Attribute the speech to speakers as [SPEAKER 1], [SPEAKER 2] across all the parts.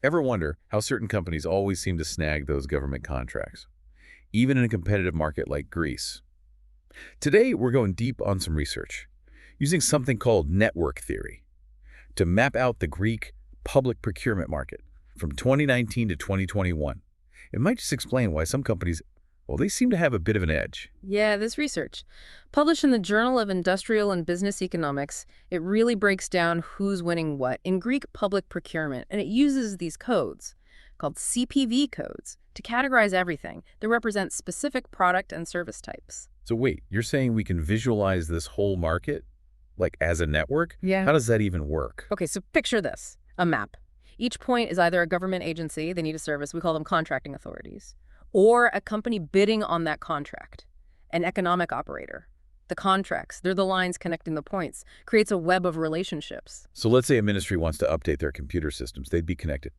[SPEAKER 1] Ever wonder how certain companies always seem to snag those government contracts, even in a competitive market like Greece? Today, we're going deep on some research, using something called network theory, to map out the Greek public procurement market from 2019 to 2021. It might just explain why some companies, well, they seem to have a bit of an edge.
[SPEAKER 2] Yeah, this research, published in the Journal of Industrial and Business Economics, it really breaks down who's winning what in Greek public procurement, and it uses these codes, called CPV codes, to categorize everything that represents specific product and service types.
[SPEAKER 1] So wait, you're saying we can visualize this whole market, like as a network?
[SPEAKER 2] Yeah.
[SPEAKER 1] How does that even work?
[SPEAKER 2] Okay, so picture this, a map. Each point is either a government agency, they need a service, we call them contracting authorities, or a company bidding on that contract, an economic operator. The contracts, they're the lines connecting the points, creates a web of relationships.
[SPEAKER 1] So let's say a ministry wants to update their computer systems. They'd be connected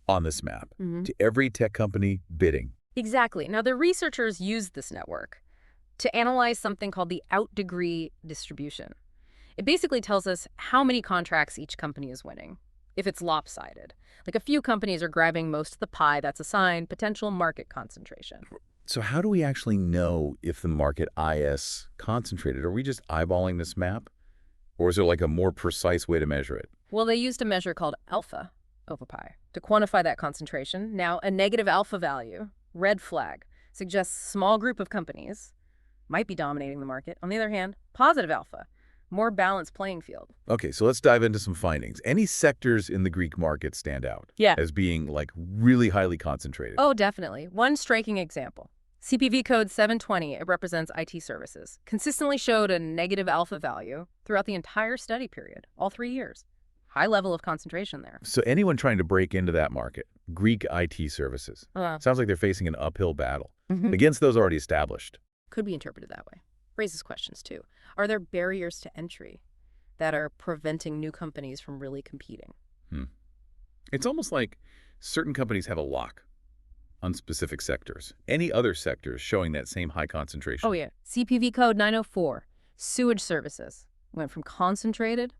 [SPEAKER 1] on this map to every tech company bidding.
[SPEAKER 2] Exactly. Now, the researchers used this network to analyze something called the out-degree distribution. It basically tells us how many contracts each company is winning, if it's lopsided. Like a few companies are grabbing most of the pie that's assigned potential market concentration.
[SPEAKER 1] So how do we actually know if the market is concentrated? Are we just eyeballing this map? Or is there like a more precise way to measure it?
[SPEAKER 2] Well, they used a measure called alpha over pi to quantify that concentration. Now, a negative alpha value, red flag, suggests a small group of companies might be dominating the market. On the other hand, positive alpha, more balanced playing field.
[SPEAKER 1] Okay, so let's dive into some findings. Any sectors in the Greek market stand out as being like really highly concentrated?
[SPEAKER 2] Oh, definitely. One striking example. CPV code 720, it represents IT services, consistently showed a negative alpha value throughout the entire study period, all 3 years. High level of concentration there.
[SPEAKER 1] So anyone trying to break into that market, Greek IT services, sounds like they're facing an uphill battle against those already established.
[SPEAKER 2] Could be interpreted that way. Raises questions, too. Are there barriers to entry that are preventing new companies from really competing?
[SPEAKER 1] It's almost like certain companies have a lock on specific sectors. Any other sectors showing that same high concentration?
[SPEAKER 2] Oh, yeah. CPV code 904, sewage services, went from concentrated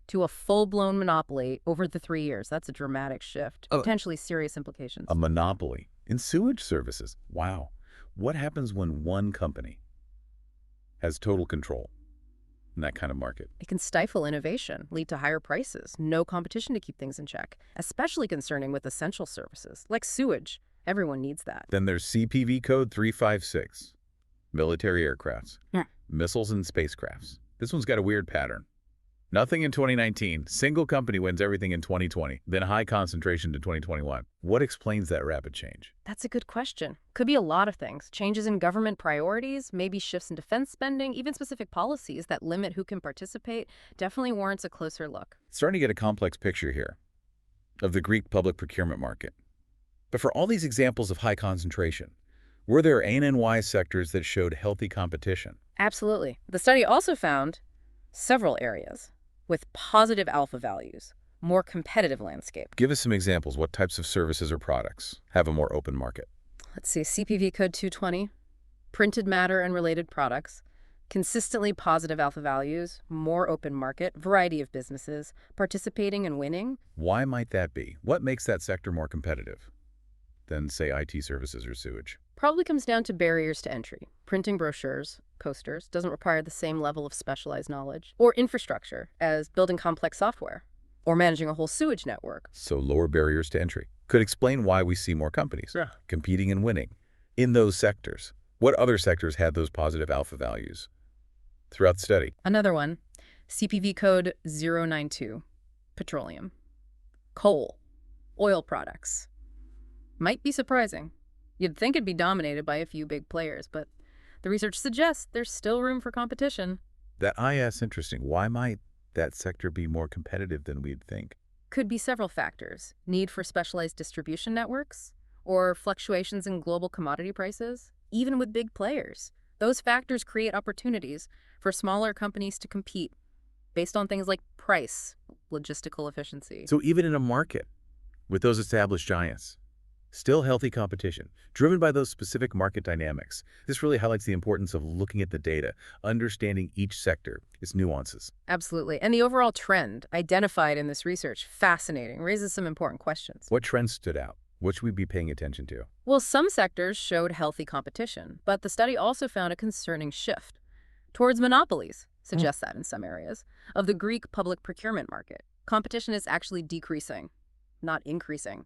[SPEAKER 2] to a full-blown monopoly over the 3 years. That's a dramatic shift, potentially serious implications.
[SPEAKER 1] A monopoly in sewage services. Wow. What happens when one company has total control in that kind of market?
[SPEAKER 2] It can stifle innovation, lead to higher prices, no competition to keep things in check, especially concerning with essential services, like sewage. Everyone needs that.
[SPEAKER 1] Then there's CPV code 356, military aircrafts, missiles and spacecrafts. This one's got a weird pattern. Nothing in 2019, single company wins everything in 2020, then high concentration to 2021. What explains that rapid change?
[SPEAKER 2] That's a good question. Could be a lot of things. Changes in government priorities, maybe shifts in defense spending, even specific policies that limit who can participate. Definitely warrants a closer look.
[SPEAKER 1] Starting to get a complex picture here of the Greek public procurement market. But for all these examples of high concentration, were there ANDREAS sectors that showed healthy competition?
[SPEAKER 2] Absolutely. The study also found several areas with positive alpha values, more competitive landscape.
[SPEAKER 1] Give us some examples. What types of services or products have a more open market?
[SPEAKER 2] Let's see, CPV code 220, printed matter and related products, consistently positive alpha values, more open market, variety of businesses, participating and winning.
[SPEAKER 1] Why might that be? What makes that sector more competitive than, say, IT services or sewage?
[SPEAKER 2] Probably comes down to barriers to entry. Printing brochures, posters, doesn't require the same level of specialized knowledge or infrastructure as building complex software or managing a whole sewage network.
[SPEAKER 1] So lower barriers to entry could explain why we see more companies competing and winning in those sectors. What other sectors had those positive alpha values throughout the study?
[SPEAKER 2] Another one, CPV code 092, petroleum, coal, oil products. Might be surprising. You'd think it'd be dominated by a few big players, but the research suggests there's still room for competition.
[SPEAKER 1] That is interesting. Why might that sector be more competitive than we'd think?
[SPEAKER 2] Could be several factors. Need for specialized distribution networks, or fluctuations in global commodity prices, even with big players. Those factors create opportunities for smaller companies to compete based on things like price, logistical efficiency.
[SPEAKER 1] So even in a market with those established giants, Still healthy competition, driven by those specific market dynamics. This really highlights the importance of looking at the data, understanding each sector, its nuances.
[SPEAKER 2] Absolutely. And the overall trend identified in this research, fascinating, raises some important questions.
[SPEAKER 1] What trends stood out? What should we be paying attention to?
[SPEAKER 2] Well, some sectors showed healthy competition, but the study also found a concerning shift towards monopolies, suggests that in some areas, of the Greek public procurement market. Competition is actually decreasing, not increasing.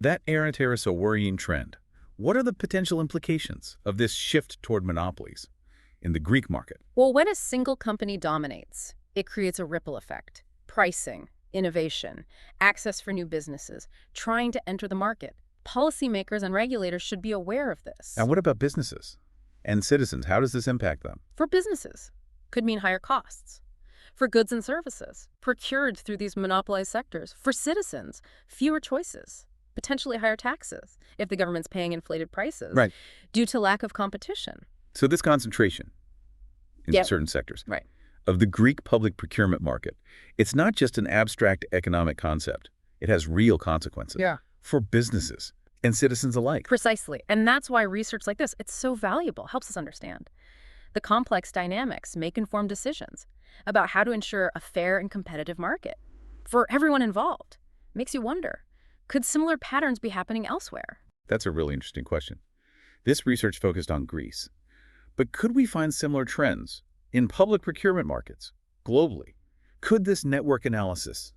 [SPEAKER 1] That isn't a worrying trend. What are the potential implications of this shift toward monopolies in the Greek market?
[SPEAKER 2] Well, when a single company dominates, it creates a ripple effect. Pricing, innovation, access for new businesses, trying to enter the market. Policymakers and regulators should be aware of this.
[SPEAKER 1] And what about businesses and citizens? How does this impact them?
[SPEAKER 2] For businesses, could mean higher costs. For goods and services, procured through these monopolized sectors. For citizens, fewer choices. Potentially higher taxes if the government's paying inflated prices due to lack of competition.
[SPEAKER 1] So this concentration in certain sectors of the Greek public procurement market, it's not just an abstract economic concept. It has real consequences for businesses and citizens alike.
[SPEAKER 2] Precisely. And that's why research like this, it's so valuable, helps us understand. The complex dynamics make informed decisions about how to ensure a fair and competitive market for everyone involved. Makes you wonder, could similar patterns be happening elsewhere?
[SPEAKER 1] That's a really interesting question. This research focused on Greece. But could we find similar trends in public procurement markets globally? Could this network analysis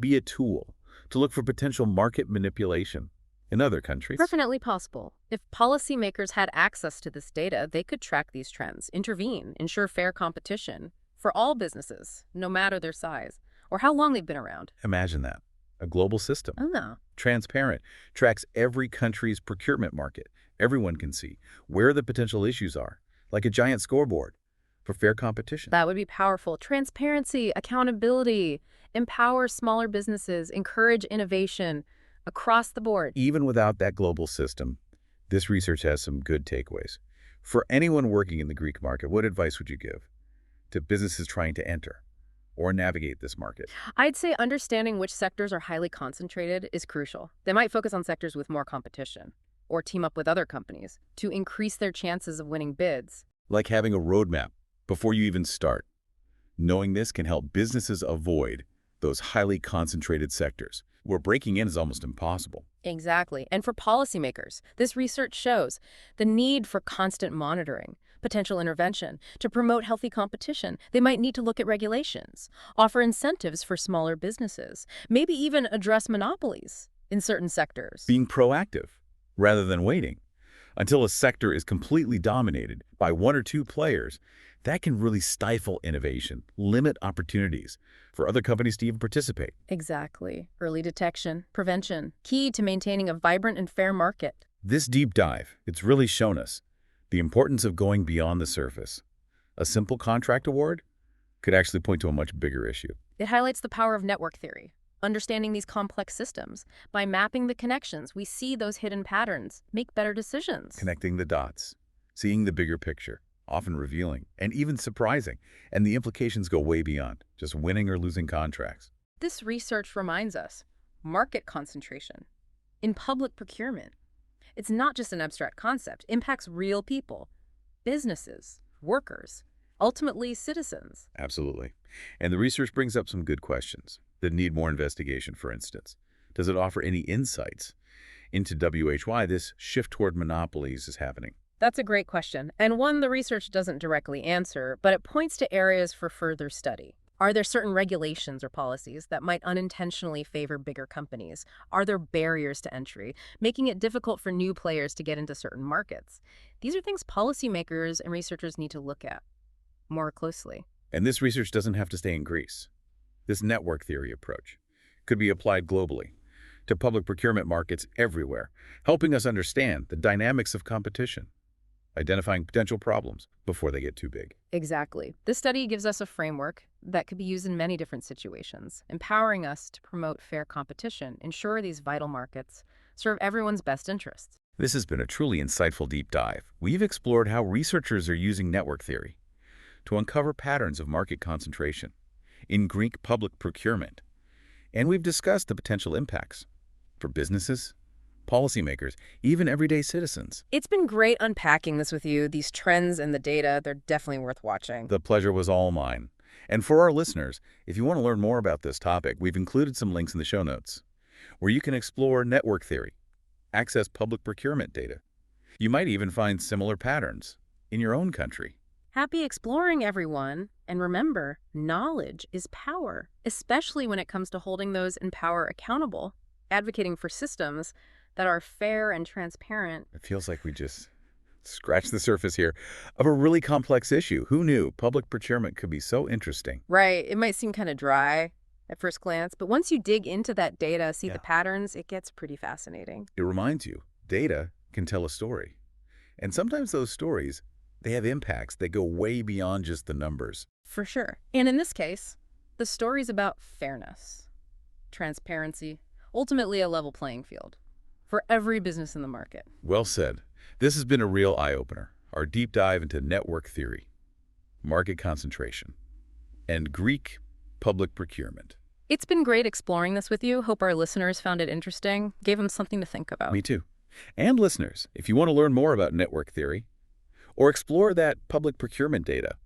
[SPEAKER 1] be a tool to look for potential market manipulation in other countries?
[SPEAKER 2] Definitely possible. If policymakers had access to this data, they could track these trends, intervene, ensure fair competition for all businesses, no matter their size or how long they've been around.
[SPEAKER 1] Imagine that. A global system. Transparent, tracks every country's procurement market. Everyone can see where the potential issues are, like a giant scoreboard for fair competition.
[SPEAKER 2] That would be powerful. Transparency, accountability, empower smaller businesses, encourage innovation across the board.
[SPEAKER 1] Even without that global system, this research has some good takeaways. For anyone working in the Greek market, what advice would you give to businesses trying to enter or navigate this market?
[SPEAKER 2] I'd say understanding which sectors are highly concentrated is crucial. They might focus on sectors with more competition or team up with other companies to increase their chances of winning bids.
[SPEAKER 1] Like having a roadmap before you even start. Knowing this can help businesses avoid those highly concentrated sectors where breaking in is almost impossible.
[SPEAKER 2] Exactly. And for policymakers, this research shows the need for constant monitoring, potential intervention. To promote healthy competition, they might need to look at regulations, offer incentives for smaller businesses, maybe even address monopolies in certain sectors.
[SPEAKER 1] Being proactive rather than waiting until a sector is completely dominated by one or two players, that can really stifle innovation, limit opportunities for other companies to even participate.
[SPEAKER 2] Exactly. Early detection, prevention, key to maintaining a vibrant and fair market.
[SPEAKER 1] This deep dive, it's really shown us the importance of going beyond the surface. A simple contract award could actually point to a much bigger issue.
[SPEAKER 2] It highlights the power of network theory. Understanding these complex systems, by mapping the connections, we see those hidden patterns, make better decisions.
[SPEAKER 1] Connecting the dots, seeing the bigger picture, often revealing and even surprising, and the implications go way beyond just winning or losing contracts.
[SPEAKER 2] This research reminds us, market concentration in public procurement. It's not just an abstract concept, it impacts real people, businesses, workers, ultimately citizens.
[SPEAKER 1] Absolutely. And the research brings up some good questions that need more investigation, for instance. Does it offer any insights into why this shift toward monopolies is happening?
[SPEAKER 2] That's a great question, and one the research doesn't directly answer, but it points to areas for further study. Are there certain regulations or policies that might unintentionally favor bigger companies? Are there barriers to entry, making it difficult for new players to get into certain markets? These are things policymakers and researchers need to look at more closely.
[SPEAKER 1] And this research doesn't have to stay in Greece. This network theory approach could be applied globally to public procurement markets everywhere, helping us understand the dynamics of competition, identifying potential problems before they get too big.
[SPEAKER 2] Exactly. This study gives us a framework that could be used in many different situations, empowering us to promote fair competition, ensure these vital markets serve everyone's best interests.
[SPEAKER 1] This has been a truly insightful deep dive. We've explored how researchers are using network theory to uncover patterns of market concentration in Greek public procurement. And we've discussed the potential impacts for businesses, policymakers, even everyday citizens.
[SPEAKER 2] It's been great unpacking this with you. These trends and the data, they're definitely worth watching.
[SPEAKER 1] The pleasure was all mine. And for our listeners, if you want to learn more about this topic, we've included some links in the show notes, where you can explore network theory, access public procurement data. You might even find similar patterns in your own country.
[SPEAKER 2] Happy exploring, everyone. And remember, knowledge is power, especially when it comes to holding those in power accountable, advocating for systems that are fair and transparent.
[SPEAKER 1] It feels like we just scratched the surface here of a really complex issue. Who knew public procurement could be so interesting?
[SPEAKER 2] Right. It might seem kind of dry at first glance, but once you dig into that data, see
[SPEAKER 1] Yeah.
[SPEAKER 2] the patterns, it gets pretty fascinating.
[SPEAKER 1] It reminds you, data can tell a story. And sometimes those stories, they have impacts that go way beyond just the numbers.
[SPEAKER 2] For sure. And in this case, the story's about fairness, transparency, ultimately a level playing field for every business in the market.
[SPEAKER 1] Well said. This has been a real eye-opener, our deep dive into network theory, market concentration, and Greek public procurement.
[SPEAKER 2] It's been great exploring this with you. Hope our listeners found it interesting, gave them something to think about.
[SPEAKER 1] Me too. And listeners, if you want to learn more about network theory or explore that public procurement data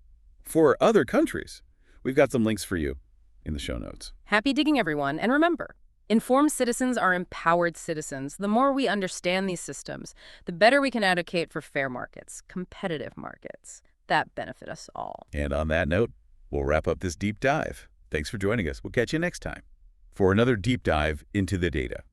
[SPEAKER 1] for other countries, we've got some links for you in the show notes.
[SPEAKER 2] Happy digging, everyone. And remember, informed citizens are empowered citizens. The more we understand these systems, the better we can advocate for fair markets, competitive markets that benefit us all.
[SPEAKER 1] And on that note, we'll wrap up this deep dive. Thanks for joining us. We'll catch you next time for another deep dive into the data.